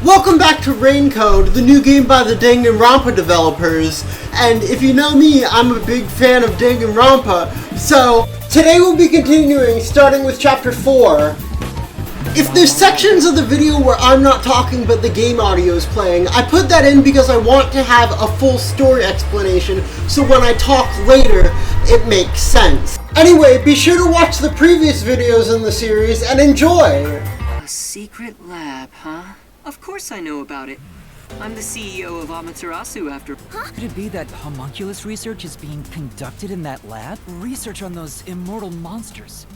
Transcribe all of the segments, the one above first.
Welcome back to Raincode, the new game by the Danganronpa developers. And if you know me, I'm a big fan of Danganronpa. So, today we'll be continuing, starting with Chapter 4. If there's sections of the video where I'm not talking but the game audio is playing, I put that in because I want to have a full story explanation, so when I talk later, it makes sense. Anyway, be sure to watch the previous videos in the series and enjoy! A secret lab, huh? Of course I know about it. I'm the CEO of Amaterasu after... Could it be that homunculus research is being conducted in that lab? Research on those immortal monsters.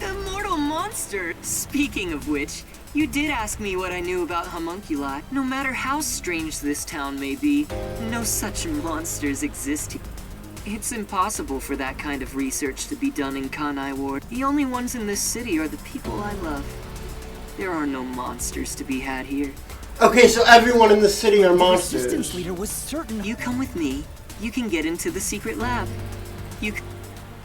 Immortal monster! Speaking of which, you did ask me what I knew about homunculi. No matter how strange this town may be, no such monsters exist here. It's impossible for that kind of research to be done in Kanai Ward. The only ones in this city are the people I love. There are no monsters to be had here. Okay, so everyone in the city are monsters. The resistance leader was certain... You come with me, you can get into the secret lab.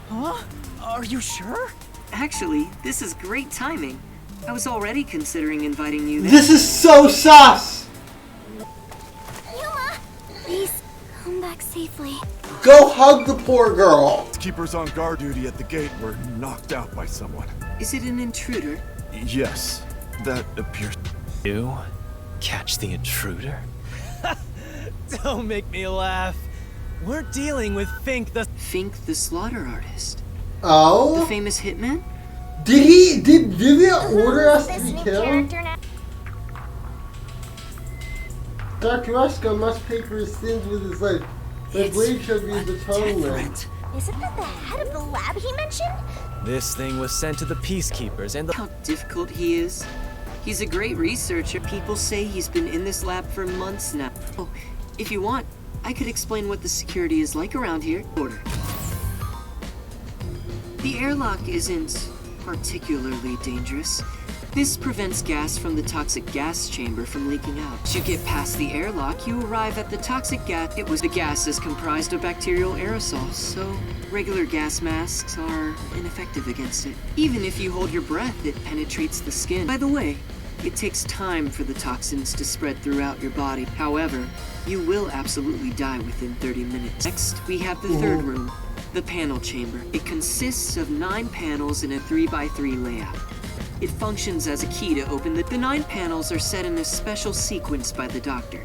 Huh? Are you sure? Actually, this is great timing. I was already considering inviting you there. This is so sus! Yuma! Please, come back safely. Go hug the poor girl. Keepers on guard duty at the gate were knocked out by someone. Is it an intruder? Yes, that appears. You catch the intruder? Don't make me laugh. We're dealing with Fink the slaughter artist. Oh? The famous hitman? Did Vivian order us to be killed? Dr. Ruska must pay for his sins with his life. The blade shall be his atonement. Isn't that the head of the lab he mentioned? This thing was sent to the peacekeepers and How difficult he is. He's a great researcher. People say he's been in this lab for months now. Oh, if you want, I could explain what the security is like around here. Order. The airlock isn't particularly dangerous. This prevents gas from the toxic gas chamber from leaking out. As you get past the airlock, you arrive at the toxic gas. The gas is comprised of bacterial aerosols, so regular gas masks are ineffective against it. Even if you hold your breath, it penetrates the skin. By the way, it takes time for the toxins to spread throughout your body. However, you will absolutely die within 30 minutes. Next, we have the third room, the panel chamber. It consists of 9 panels in a 3x3 layout. It functions as a key to open the 9 panels are set in a special sequence by the doctor.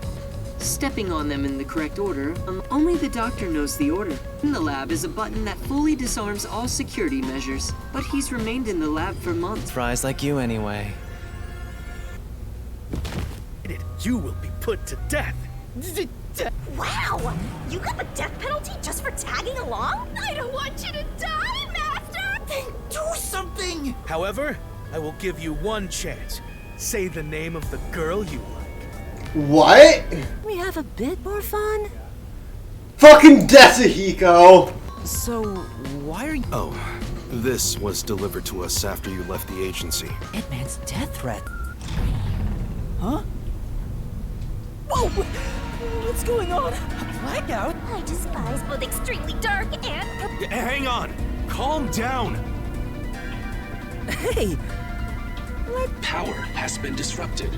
Stepping on them in the correct order, only the doctor knows the order. In the lab is a button that fully disarms all security measures, but he's remained in the lab for months. fries like you anyway. You will be put to death. Wow! You got the death penalty just for tagging along? I don't want you to die, Master! Then do something! However, I will give you one chance. Say the name of the girl you like. What? We have a bit more fun? Fucking Desahiko! So, why are you... Oh, this was delivered to us after you left the agency. Hitman's death threat? Huh? Whoa! What's going on? A blackout? I despise both extremely dark and... Hang on! Calm down! Hey! Power has been disrupted.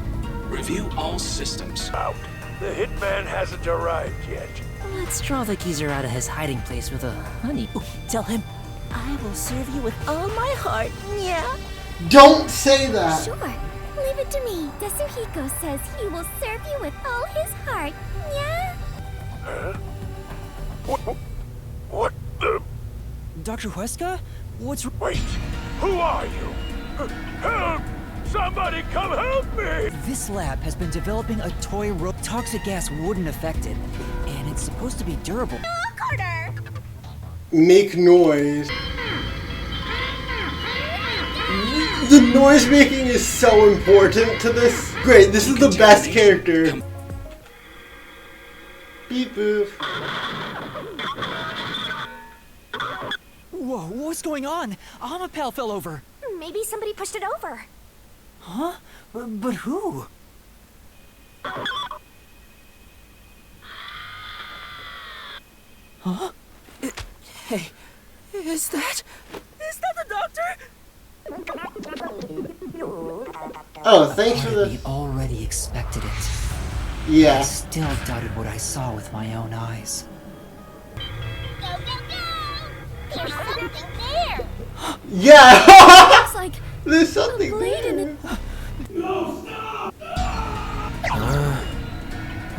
Review all systems. Out. The hitman hasn't arrived yet. Let's draw the geezer out of his hiding place with a honey. Ooh, tell him. I will serve you with all my heart, yeah? Don't say that! Sure. Leave it to me. Tetsuhiko says he will serve you with all his heart, yeah? Huh? What the... Dr. Huesca? What's... Wait! Who are you? Help! Somebody come help me! This lab has been developing a toy toxic gas wouldn't affect it, and it's supposed to be durable. Carter! Make noise. The noise making is so important to this. Great, this is the best character. Beep boop. Whoa, what's going on? Amapal fell over. Maybe somebody pushed it over. Huh? But who? Huh? Hey, is that the doctor? Oh, thanks for Part of the... me already expected it. I Yeah. still doubted what I saw with my own eyes. Go, go, go! There's something there! Yeah! Looks like There's something blade in there. it.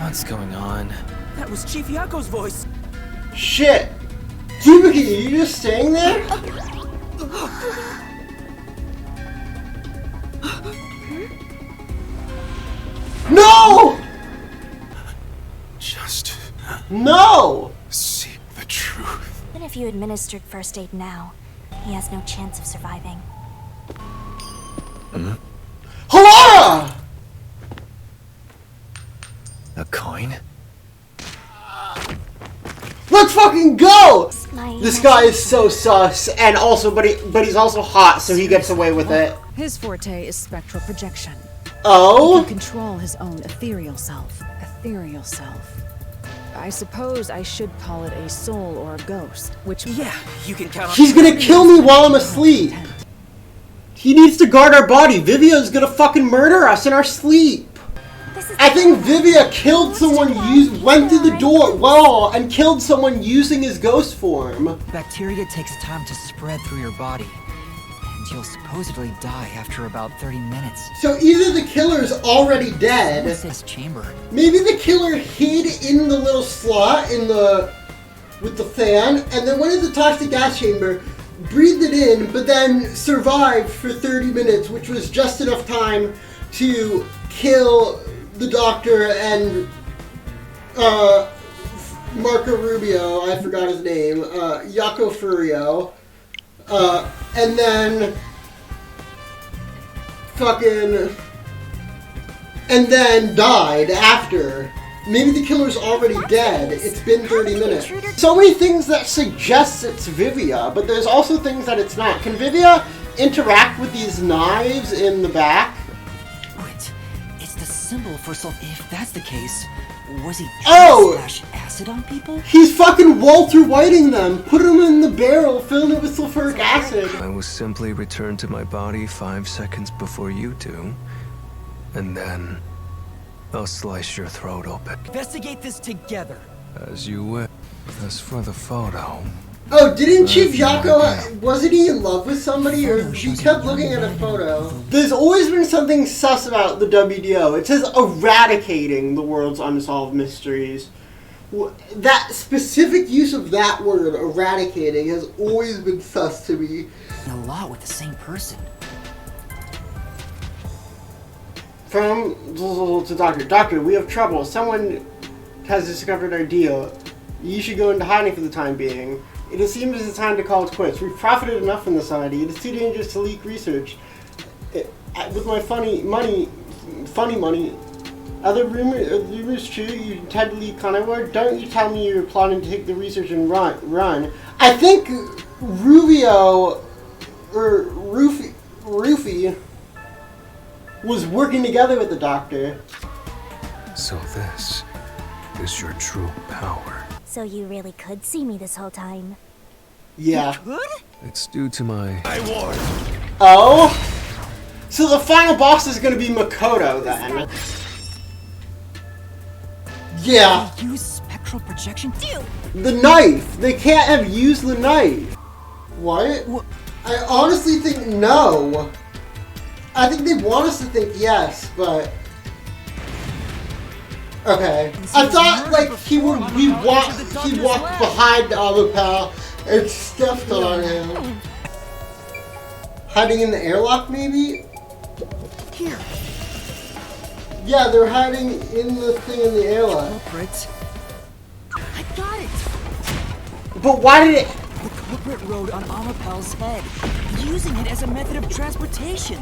What's going on? That was Chief Yako's voice. Shit! Dookie, are you just staying there? No! Just No! see the truth. Even if you administered first aid now, he has no chance of surviving. Halara! A coin? Let's fucking go! My This guy is so sus, and also, but he's also hot, so he gets away with it. His forte is spectral projection. He Oh? can control his own ethereal self. Ethereal self. I suppose I should call it a soul or a ghost, which... Yeah, you can count on. He's gonna kill me while I'm asleep. He needs to guard our body. Vivia's gonna fucking murder us in our sleep. This is I think Vivia killed someone, went through the wall, and killed someone using his ghost form. Bacteria takes time to spread through your body, and you'll supposedly die after about 30 minutes. So either the killer's already Someone dead, says chamber. maybe the killer hid in the little slot with the fan, and then went into the toxic gas chamber, breathed it in, but then survived for 30 minutes, which was just enough time to kill the doctor and Marco Rubio, I forgot his name, Jaco Furio, and then and then died after. Maybe the killer's already dead. It's been 30 minutes. So many things that suggest it's Vivia, but there's also things that it's not. Can Vivia interact with these knives in the back? Wait, it's the symbol for if that's the case, was he Oh! splash acid on people? He's fucking Walter Whiting them. Put them in the barrel, filled it with sulfuric acid. I will simply return to my body 5 seconds before you do, and then I'll slice your throat open. Investigate this together. As you wish. As for the photo, Oh, didn't Chief Jaco, wasn't he in love with somebody, or he kept looking at a photo? There's always been something sus about the WDO. It says eradicating the world's unsolved mysteries. That specific use of that word, eradicating, has always been sus to me. A lot with the same person. From to Doctor. Doctor, we have trouble. Someone has discovered our deal. You should go into hiding for the time being. It seems it's time to call it quits. We've profited enough from the society. It is too dangerous to leak research. With my funny money, other rumors true? You intend to leak Conway? Don't you tell me you're plotting to take the research and run. I think Rufio or Rufy was working together with the Doctor. so this is your true power. So you really could see me this whole time. Yeah. It's due to my... Oh? So the final boss is gonna be Makoto then. Yeah. They use spectral projection? The knife! They can't have used the knife. What? I honestly think no. I think they want us to think yes, but... Okay. I thought, like, he walked behind Amapal and stepped on him. Hiding in the airlock, maybe? Here. Yeah, they're hiding in the thing in the airlock. Culprit. I got it! But why did it... The culprit rode on Amapal's head, using it as a method of transportation.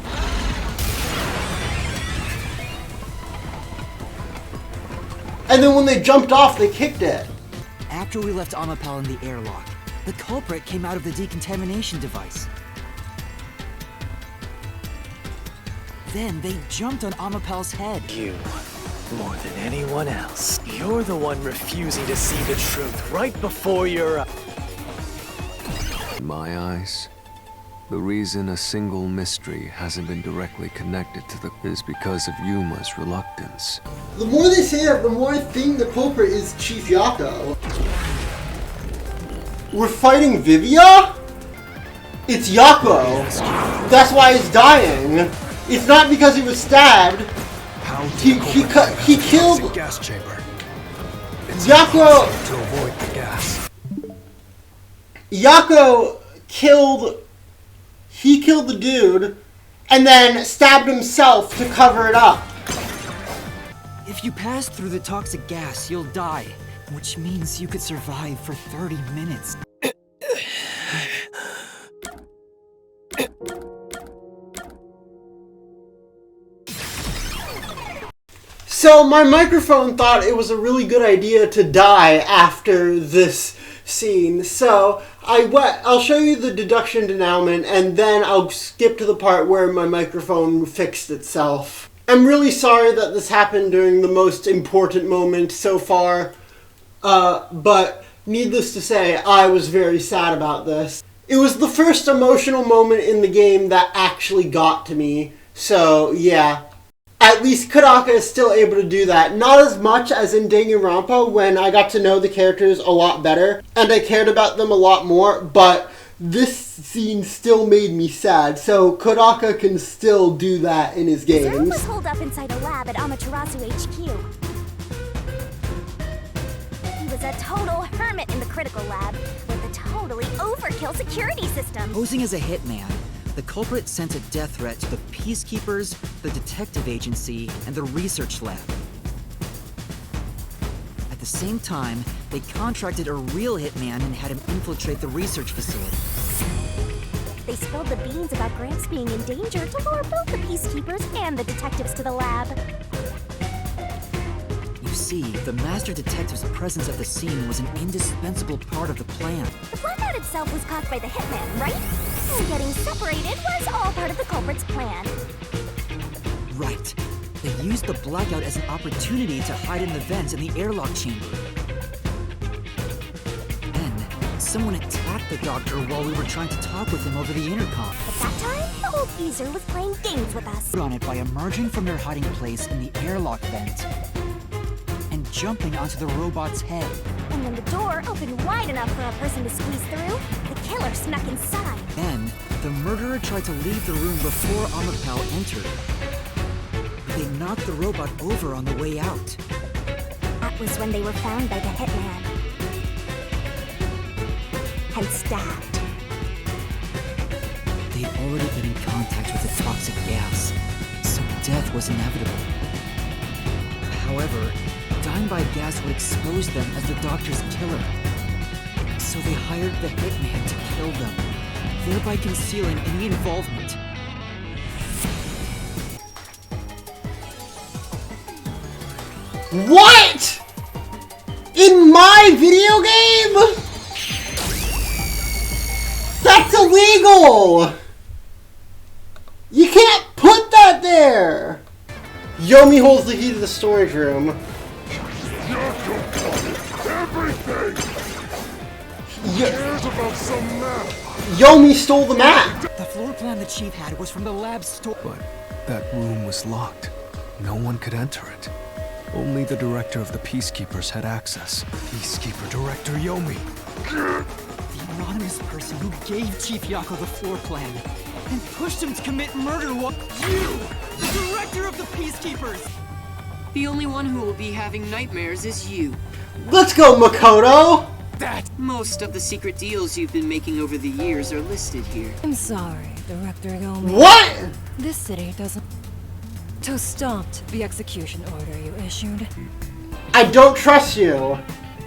And then when they jumped off, they kicked it. After we left Amapal in the airlock, the culprit came out of the decontamination device. Then they jumped on Amapal's head. You, more than anyone else, you're the one refusing to see the truth right before your... In my eyes, The reason a single mystery hasn't been directly connected to the is because of Yuma's reluctance. The more they say that, the more I think the culprit is Chief Yako. We're fighting Vivia? It's Yako. That's why he's dying. It's not because he was stabbed. He killed gas chamber. Yako. To avoid the gas. Yako killed. He killed the dude, and then stabbed himself to cover it up. If you pass through the toxic gas, you'll die, which means you could survive for 30 minutes. So my microphone thought it was a really good idea to die after this scene. So I'll show you the deduction denouement, and then I'll skip to the part where my microphone fixed itself. I'm really sorry that this happened during the most important moment so far, but needless to say, I was very sad about this. It was the first emotional moment in the game that actually got to me, so yeah. At least Kuraka is still able to do that. Not as much as in Danganronpa when I got to know the characters a lot better and I cared about them a lot more, but this scene still made me sad, so Kuraka can still do that in his games. Zero was holed up inside a lab at Amaterasu HQ. He was a total hermit in the critical lab with a totally overkill security system. Posing as a hitman, the culprit sent a death threat to the Peacekeepers, the detective agency, and the research lab. At the same time, they contracted a real hitman and had him infiltrate the research facility. They spilled the beans about Gramps being in danger to lure both the Peacekeepers and the detectives to the lab. You see, the Master Detective's presence at the scene was an indispensable part of the plan. The blackout itself was caused by the hitman, right? And getting separated was all part of the culprit's plan. Right. They used the blackout as an opportunity to hide in the vents in the airlock chamber. Then, someone attacked the doctor while we were trying to talk with him over the intercom. At that time, the old geezer was playing games with us. On it by emerging from their hiding place in the airlock vent and jumping onto the robot's head. And when the door opened wide enough for a person to squeeze through, the killer snuck inside. Then, the murderer tried to leave the room before Amapao entered. They knocked the robot over on the way out. That was when they were found by the hitman. And stabbed. They'd already been in contact with the toxic gas, so death was inevitable. However, dying by gas would expose them as the doctor's killer. So they hired the hitman to kill them, thereby concealing any involvement. What? In my video game? That's illegal! You can't put that there! Yomi holds the key to the storage room. Everything! Cares about some map! Yomi stole the map! The floor plan the chief had was from the lab store. But that room was locked. No one could enter it. Only the director of the Peacekeepers had access. Peacekeeper Director Yomi. The anonymous person who gave Chief Yako the floor plan and pushed him to commit murder while you, the director of the Peacekeepers! The only one who will be having nightmares is you. Let's go, Makoto! Most of the secret deals you've been making over the years are listed here. I'm sorry, Director Yomi. What? This city doesn't... To stop the execution order you issued. I don't trust you.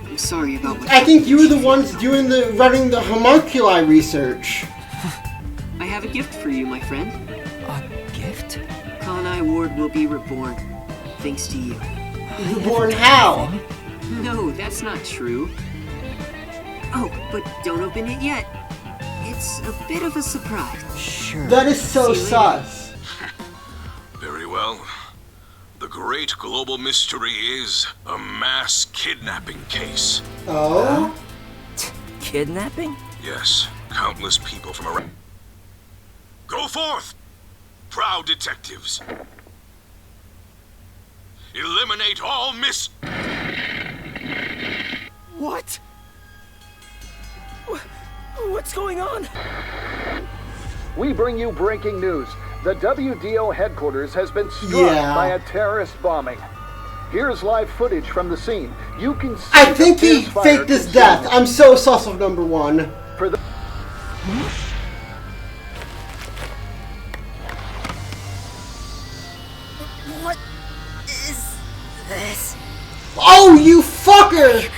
I'm sorry about what I think you were the ones running the homunculi research. I have a gift for you, my friend. A gift? Kanai Ward will be reborn, thanks to you. Reborn how? No, that's not true. Oh, but don't open it yet. It's a bit of a surprise. Sure. That is so sus. Very well. The great global mystery is a mass kidnapping case. Oh? Kidnapping? Yes, countless people from around... Go forth, proud detectives. Eliminate all What? What's going on? We bring you breaking news. The WDO headquarters has been struck by a terrorist bombing. Here's live footage from the scene. You can see I think he faked his death. I'm so sus of number one. For the What is this? Oh, you fucker!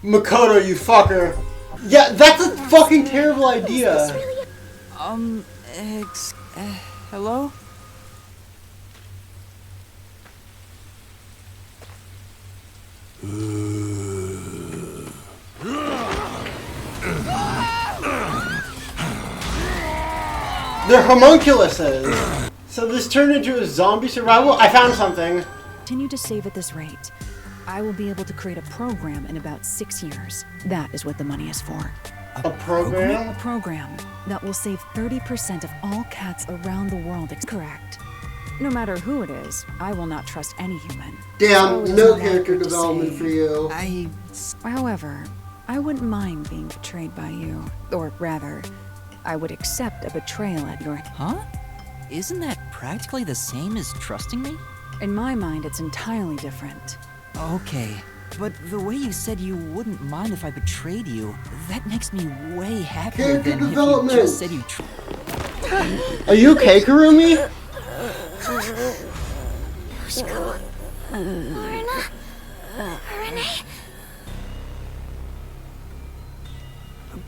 Makoto, you fucker. Yeah, that's a fucking terrible idea. Hello? They're homunculuses. So this turned into a zombie survival? I found something. Continue to save at this rate. I will be able to create a program in about 6 years. That is what the money is for. A program? A program that will save 30% of all cats around the world. Correct. No matter who it is, I will not trust any human. Damn, no character development for you. However, I wouldn't mind being betrayed by you. Or rather, I would accept a betrayal at your... Huh? Isn't that practically the same as trusting me? In my mind, it's entirely different. Okay, but the way you said you wouldn't mind if I betrayed you, that makes me way happier Character than development. if you just said you Are you okay, Kurumi?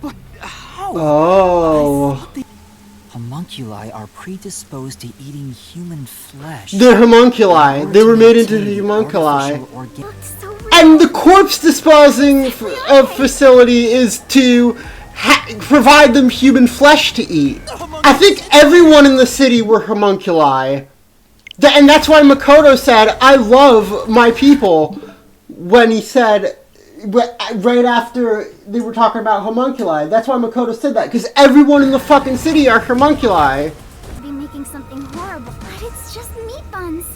But how? Oh. Homunculi are predisposed to eating human flesh. They're homunculi. They were made into homunculi. And the corpse disposing facility is to provide them human flesh to eat. I think everyone in the city were homunculi. And that's why Makoto said, I love my people, when he said, right after they were talking about homunculi. That's why Makoto said that, because everyone in the fucking city are homunculi. Be making something horrible, but it's just meat buns.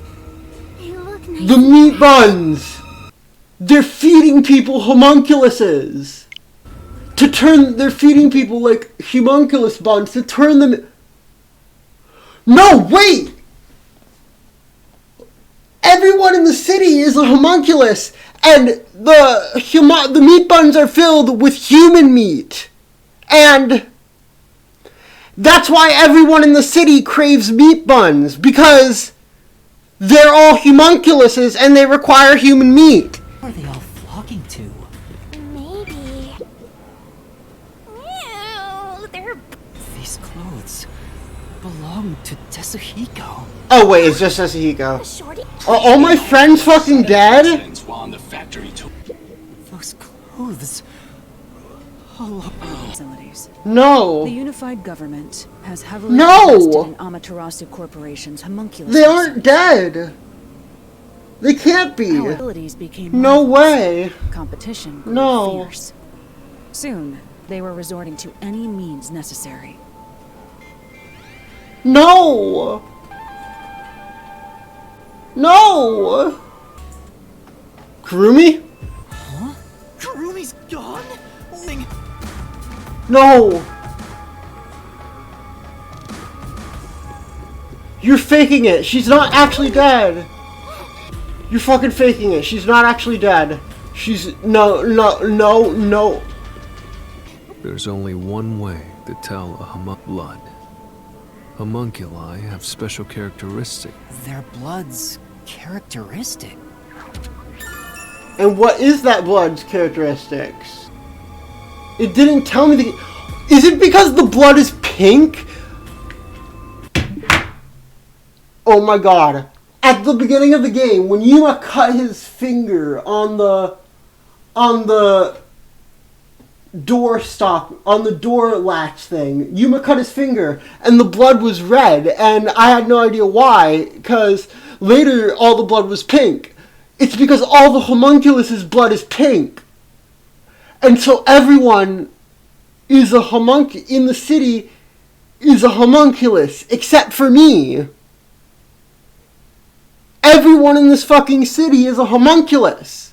They look nice. The meat buns! They're feeding people homunculuses! They're feeding people like homunculus buns to turn them... No, wait! Everyone in the city is a homunculus, and the meat buns are filled with human meat. And that's why everyone in the city craves meat buns, because they're all homunculuses and they require human meat. What are they all flocking to? Maybe. Ew, they're... These clothes belong to Tetsuhiko. Oh wait, it's just Tetsuhiko. Are all my friends fucking dead? Those clothes... Facilities. No. The unified government has heavily No. invested in Amaterasu Corporation's homunculus. They aren't dead. They can't be. Our abilities became No rivals. way. Competition grew No. fierce. Soon, they were resorting to any means necessary. No. No. Kurumi? Huh? Kurumi's gone? No. You're faking it. She's not actually dead. You're fucking faking it. She's not actually dead. She's... No. There's only one way to tell a blood. Homunculi have special characteristics. Their blood's characteristic. And what is that blood's characteristics? It didn't tell me the... Is it because the blood is pink? Oh my god. At the beginning of the game, when Yuma cut his finger on the door stop, on the door latch thing, Yuma cut his finger and the blood was red, and I had no idea why, because later all the blood was pink. It's because all the homunculus' blood is pink. And so everyone is a homunculus in the city. is a homunculus, except for me. Everyone in this fucking city is a homunculus.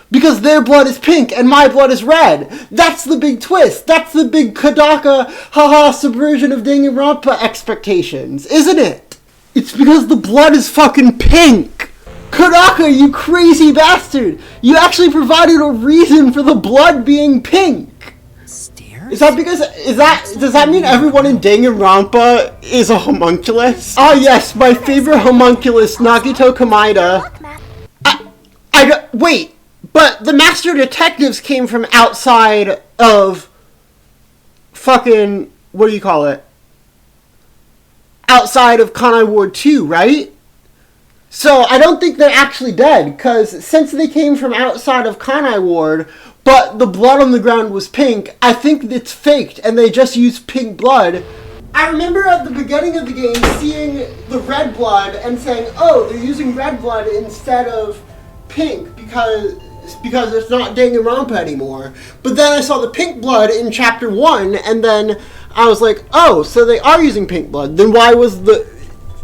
Because their blood is pink and my blood is red. That's the big twist. That's the big Kodaka, haha, subversion of Danganronpa expectations, isn't it? It's because the blood is fucking pink. Kodaka, you crazy bastard. You actually provided a reason for the blood being pink. Is that because, does that mean everyone in Danganronpa is a homunculus? Ah yes, my favorite homunculus, Nagito Kamida. Wait, but the Master Detectives came from outside of fucking, what do you call it? Outside of Kanai Ward 2, right? So I don't think they're actually dead, because since they came from outside of Kanai Ward, but the blood on the ground was pink, I think it's faked, and they just used pink blood. I remember at the beginning of the game seeing the red blood and saying, oh, they're using red blood instead of pink, because it's not Danganronpa anymore. But then I saw the pink blood in Chapter 1, and then I was like, oh, so they are using pink blood. Then why was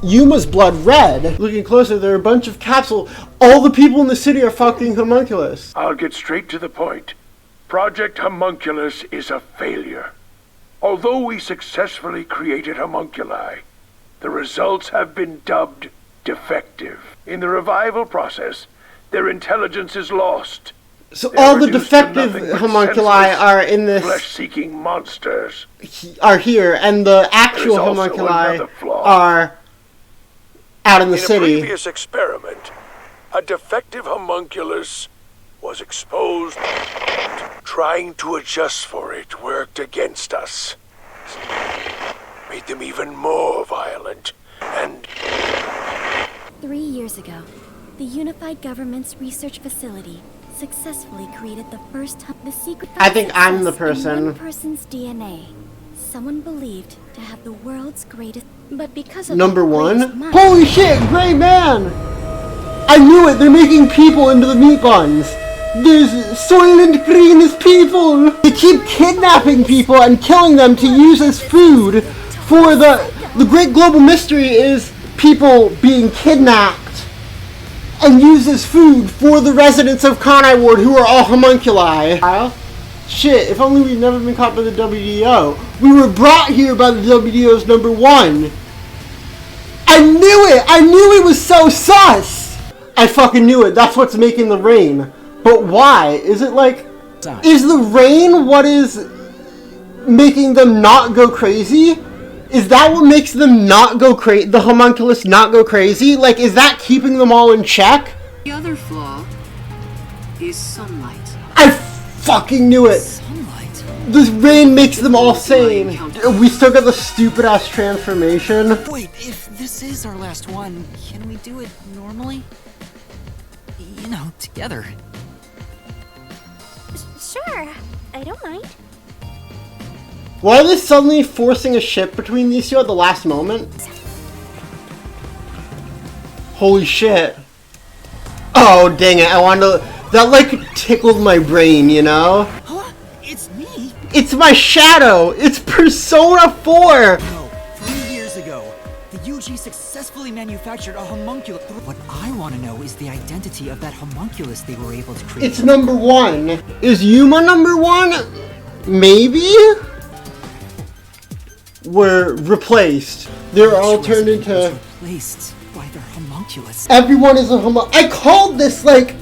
Yuma's blood red? Looking closer, there are a bunch of capsules. All the people in the city are fucking homunculus. I'll get straight to the point. Project Homunculus is a failure. Although we successfully created homunculi, the results have been dubbed defective. In the revival process, their intelligence is lost. So all the defective homunculi are in this flesh-seeking monsters. Are here, and the actual homunculi are out in the city. In a previous experiment, a defective homunculus was exposed. Trying to adjust for it worked against us. Made them even more violent, and 3 years ago, the Unified Government's research facility successfully created the first the secret. I think I'm the person. In one person's DNA. Someone believed to have the world's greatest, but because of number one. Holy shit, Gray Man! I knew it. They're making people into the meat buns. There's Soylent Green as people. They keep kidnapping people and killing them to use as food. For the great global mystery is people being kidnapped and used as food for the residents of Kanai Ward, who are all homunculi. Shit, if only we'd never been caught by the WDO. We were brought here by the WDO's number one. I knew it! I knew it was so sus! I fucking knew it. That's what's making the rain. But why? Is it like... Is the rain what is making them not go crazy? Is that what makes them not go crazy? The homunculus not go crazy? Like, is that keeping them all in check? The other flaw is sunlight. I fucking knew it! Sunlight? This rain makes them all sane. We still got the stupid-ass transformation. Wait, if this is our last one, can we do it normally? You know, together. Sure, I don't mind. Why are they suddenly forcing a ship between these two at the last moment? Holy shit. Oh, dang it, I wanted to... That, like, tickled my brain, you know? Huh? It's me? It's my shadow! It's Persona 4! No, 3 years ago, the UG successfully manufactured a homunculus. What I want to know is the identity of that homunculus they were able to create. It's number one. Is Yuma number one? Maybe? Were replaced. They're all turned into... replaced by their homunculus. Everyone is a homunculus. I called this, like,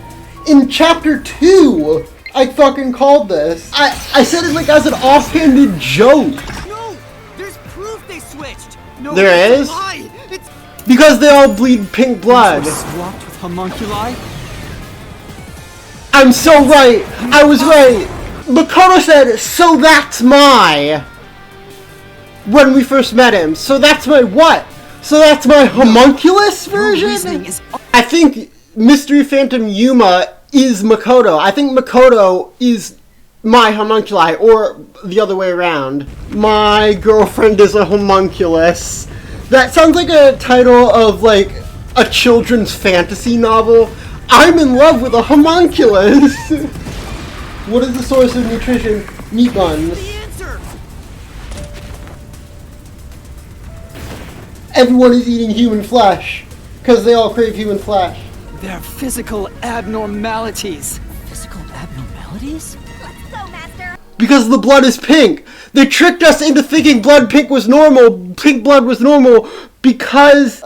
in chapter 2. I fucking called this. I said it like as an offhanded joke. No! There's proof they switched! No, there is? It's... Because they all bleed pink blood. Swapped with homunculi? I'm so right! I was right! Makoto said, so that's my... When we first met him. So that's my what? So that's my homunculus version? I think Mystery Phantom Yuma is Makoto. I think Makoto is my homunculi, or the other way around. My girlfriend is a homunculus. That sounds like a title of, like, a children's fantasy novel. I'm in love with a homunculus! What is the source of nutrition? Meat buns. everyone is eating human flesh because they all crave human flesh. They're physical abnormalities. Physical abnormalities? Let's go, Master. Because the blood is pink. They tricked us into thinking pink blood was normal because,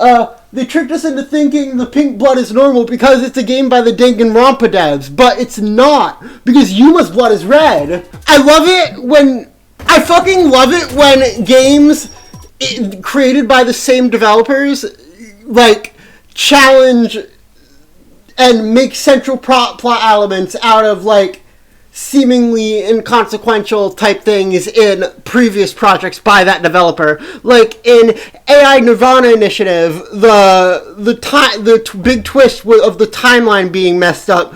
they tricked us into thinking the pink blood is normal because it's a game by the Danganronpa devs, but it's not, because Yuma's blood is red. I fucking love it when games created by the same developers, like, challenge and make central plot elements out of, like, seemingly inconsequential type things in previous projects by that developer. Like in AI Nirvana Initiative, the big twist of the timeline being messed up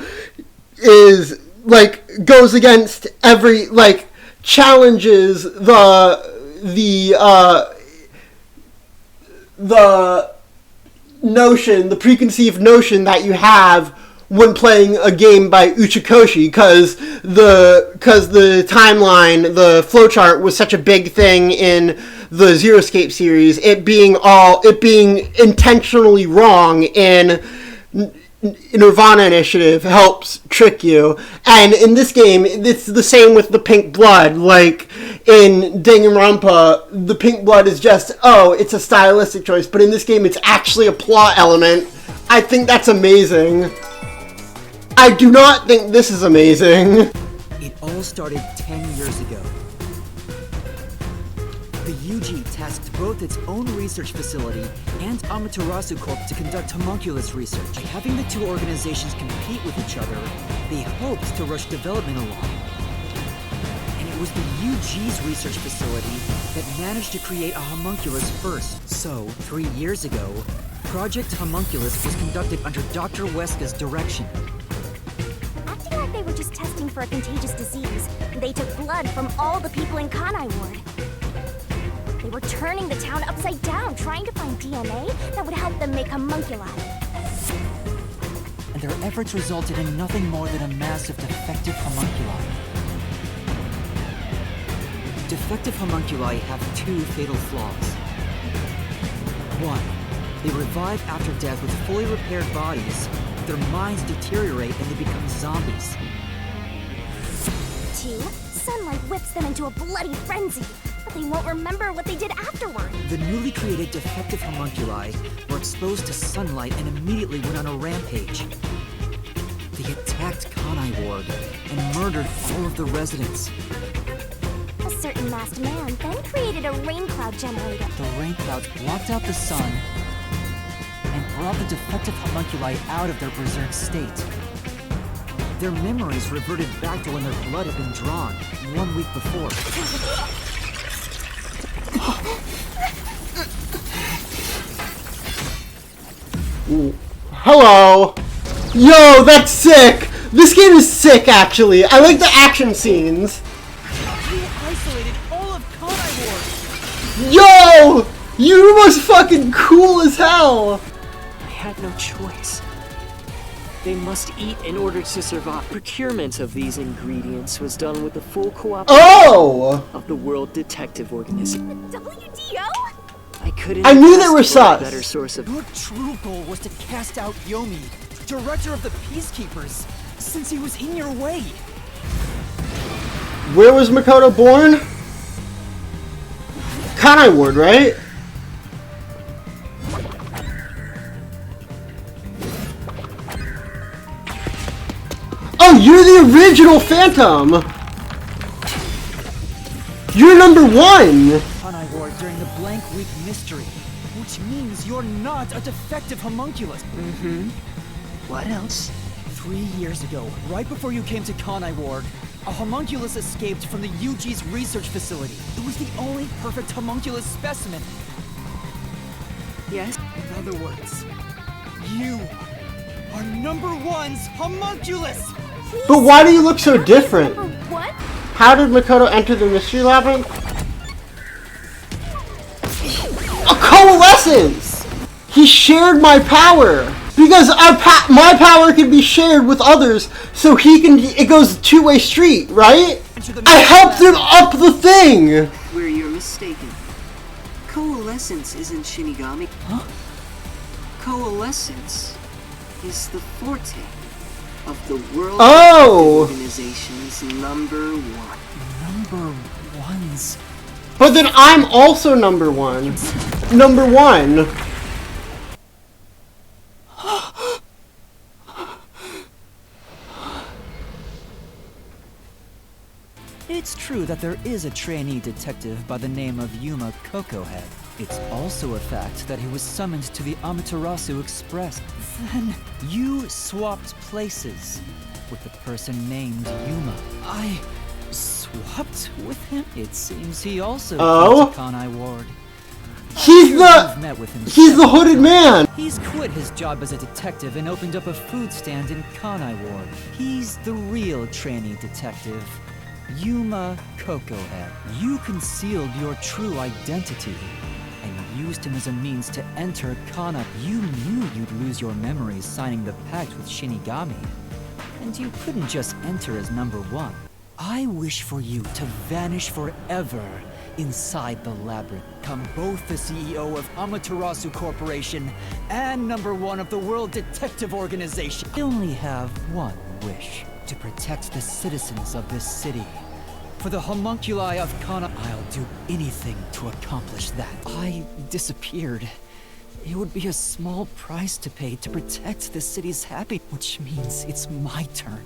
is like goes against every like challenges the notion, the preconceived notion that you have when playing a game by Uchikoshi, because the timeline, the flowchart was such a big thing in the Zero Escape series, it being intentionally wrong in Nirvana Initiative helps trick you. And in this game, it's the same with the pink blood. Like in Danganronpa, the pink blood is just, it's a stylistic choice, but in this game it's actually a plot element. I think that's amazing. I do not think this is amazing. It all started 10 years ago. The UG tasked both its own research facility and Amaterasu Corp to conduct homunculus research. By having the two organizations compete with each other, they hoped to rush development along. And it was the UG's research facility that managed to create a homunculus first. So, 3 years ago, Project Homunculus was conducted under Dr. Weska's direction. Acting like they were just testing for a contagious disease, they took blood from all the people in Kanai Ward. They were turning the town upside down, trying to find DNA that would help them make homunculi. And their efforts resulted in nothing more than a mass of defective homunculi. Defective homunculi have two fatal flaws. One, they revive after death with fully repaired bodies. Their minds deteriorate and they become zombies. 2, sunlight whips them into a bloody frenzy, but they won't remember what they did afterward. The newly created defective homunculi were exposed to sunlight and immediately went on a rampage. They attacked Kanai Ward and murdered all of the residents. A certain masked man then created a rain cloud generator. The rain clouds blocked out the sun and brought the defective homunculi out of their berserk state. Their memories reverted back to when their blood had been drawn 1 week before. Ooh. Hello! Yo, that's sick! This game is sick, actually. I like the action scenes. You isolated all of Kanai Ward! Yo! You was fucking cool as hell! I had no choice. They must eat in order to survive. Procurement of these ingredients was done with the full cooperation of the World Detective Organization. WDO? I knew they were sus. Better source of. Your true goal was to cast out Yomi, director of the Peacekeepers, since he was in your way. Where was Makoto born? Kanai Ward, right? Oh, you're the original Phantom! You're number 1! Kanai Ward during the blank week mystery, which means you're not a defective homunculus. Mm-hmm. What else? 3 years ago, right before you came to Kanai Ward, a homunculus escaped from the UG's research facility. It was the only perfect homunculus specimen. Yes? In other words, you are number 1's homunculus! But why do you look so different? What? How did Makoto enter the mystery labyrinth? A coalescence! He shared my power! Because my power can be shared with others, so it goes a two-way street, right? I helped him up the thing! Where you're mistaken. Coalescence coalescence isn't Shinigami. Huh? Coalescence is the forte of the World Organization's number one. Number ones. But then I'm also number one. Number one. It's true that there is a trainee detective by the name of Yuma Cocohead. It's also a fact that he was summoned to the Amaterasu Express. Then you swapped places with the person named Yuma. I swapped with him? It seems he also came to Kanai Ward. He's the hooded man! He's quit his job as a detective and opened up a food stand in Kanai Ward. He's the real trainee detective. Yuma Cocohead. You concealed your true identity and used him as a means to enter Kana. You knew you'd lose your memories signing the pact with Shinigami, and you couldn't just enter as number one. I wish for you to vanish forever inside the labyrinth. Become both the CEO of Amaterasu Corporation and number one of the World Detective Organization. I only have one wish. To protect the citizens of this city. For the homunculi of Kana, I'll do anything to accomplish that. I disappeared. It would be a small price to pay to protect the city's happiness, which means it's my turn.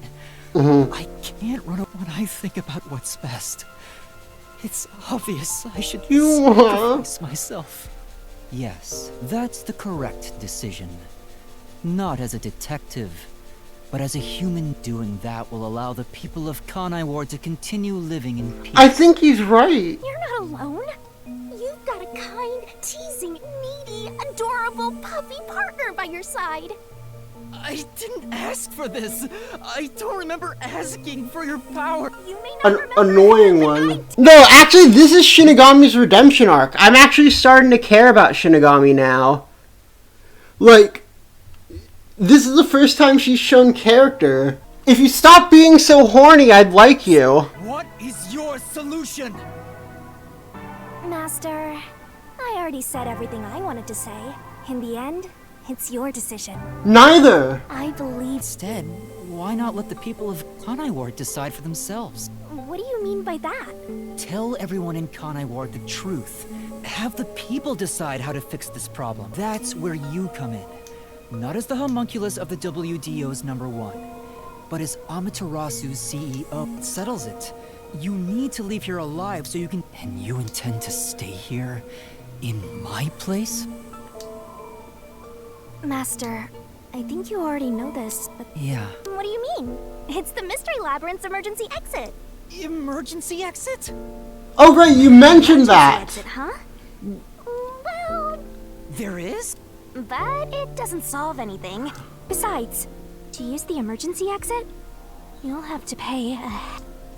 I can't run when I think about what's best. It's obvious I should sacrifice myself. Yes, that's the correct decision. Not as a detective, but as a human. Doing that will allow the people of Kanai Ward to continue living in peace. I think he's right. You're not alone. You've got a kind, teasing, needy, adorable puppy partner by your side. I didn't ask for this. I don't remember asking for your power. You may not remember annoying one. No, actually, this is Shinigami's redemption arc. I'm actually starting to care about Shinigami now. Like, this is the first time she's shown character. If you stop being so horny, I'd like you. What is your solution? Master, I already said everything I wanted to say. In the end, it's your decision. Neither. I believe... Instead, why not let the people of Kanai Ward decide for themselves? What do you mean by that? Tell everyone in Kanai Ward the truth. Have the people decide how to fix this problem. That's where you come in. Not as the homunculus of the WDO's number one, but as Amaterasu's CEO. It settles it. You need to leave here alive so you can... And you intend to stay here? In my place? Master, I think you already know this, but... Yeah. What do you mean? It's the Mystery Labyrinth's emergency exit. Emergency exit? Oh, right, you mentioned that. Exit, huh? Well... There is? But it doesn't solve anything. Besides, to use the emergency exit, you'll have to pay...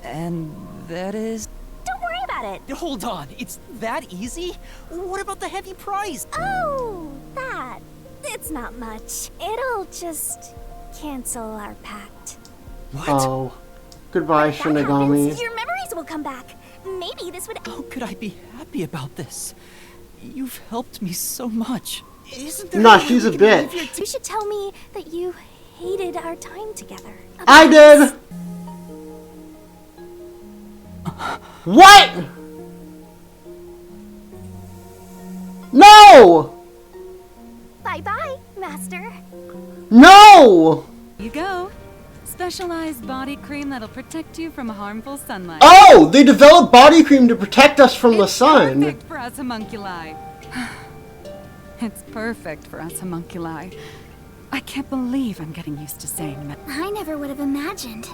And that is... Don't worry about it! Hold on, it's that easy? What about the heavy price? Oh, that. It's not much. It'll just cancel our pact. What? Oh. Goodbye, Shinigami. Happens, your memories will come back. Maybe this would... How could I be happy about this? You've helped me so much. Isn't there Nah, she's a bitch. You should tell me that you hated our time together. I did! What?! No! Bye-bye, Master. No! You go. Specialized body cream that'll protect you from harmful sunlight. Oh! They developed body cream to protect us from the sun. Perfect for us homunculi. It's perfect for us homunculi. I can't believe I'm getting used to saying that. I never would have imagined.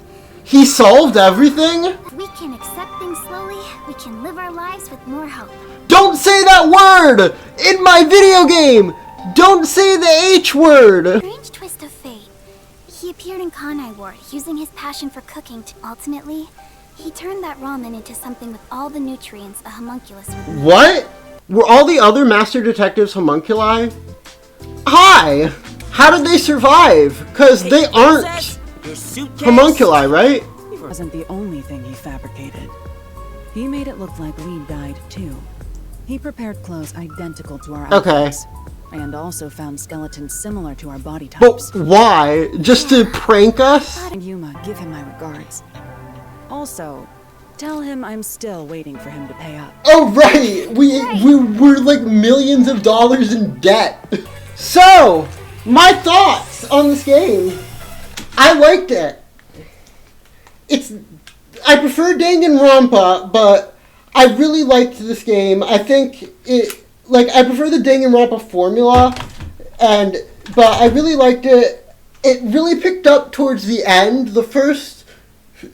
He solved everything? If we can accept things slowly, we can live our lives with more hope. Don't say that word! In my video game! Don't say the H word! Strange twist of fate. He appeared in Kanai Ward, using his passion for cooking to... Ultimately, he turned that ramen into something with all the nutrients a homunculus would... What? Were all the other Master Detectives homunculi? Hi! How did they survive? Because they aren't homunculi, right? It wasn't the only thing he fabricated. He made it look like Lee died too. He prepared clothes identical to our Okay. outfits. And also found skeletons similar to our body But types. why? Just to prank us? And Yuma, give him my regards. Also, tell him I'm still waiting for him to pay up. Oh, right! We're like millions of dollars in debt. So, my thoughts on this game. I liked it. I prefer Danganronpa, but I really liked this game. I think I prefer the Danganronpa formula, but I really liked it. It really picked up towards the end. The first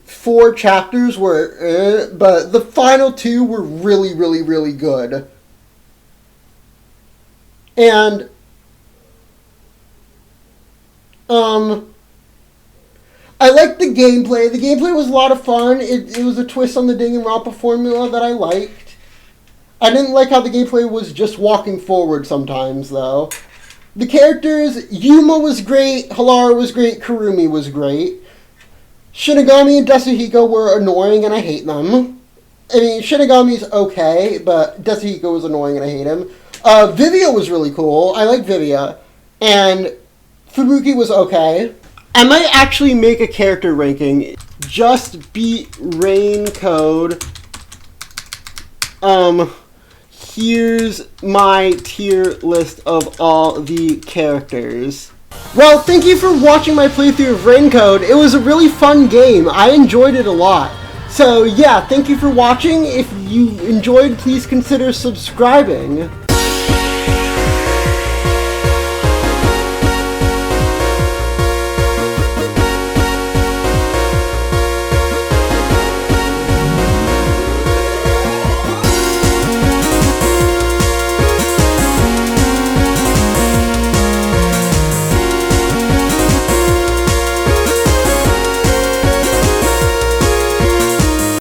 4 chapters were, but the final 2 were really, really, really good. And, I liked the gameplay. The gameplay was a lot of fun. It was a twist on the Danganronpa formula that I liked. I didn't like how the gameplay was just walking forward sometimes, though. The characters, Yuma was great, Halara was great, Kurumi was great. Shinigami and Desuhiko were annoying and I hate them. I mean, Shinigami's okay, but Desuhiko was annoying and I hate him. Vivia was really cool. I like Vivia. And Fubuki was okay. I might actually make a character ranking. Just beat Rain Code. Here's my tier list of all the characters. Well, thank you for watching my playthrough of Rain Code. It was a really fun game. I enjoyed it a lot. So yeah, thank you for watching. If you enjoyed, please consider subscribing.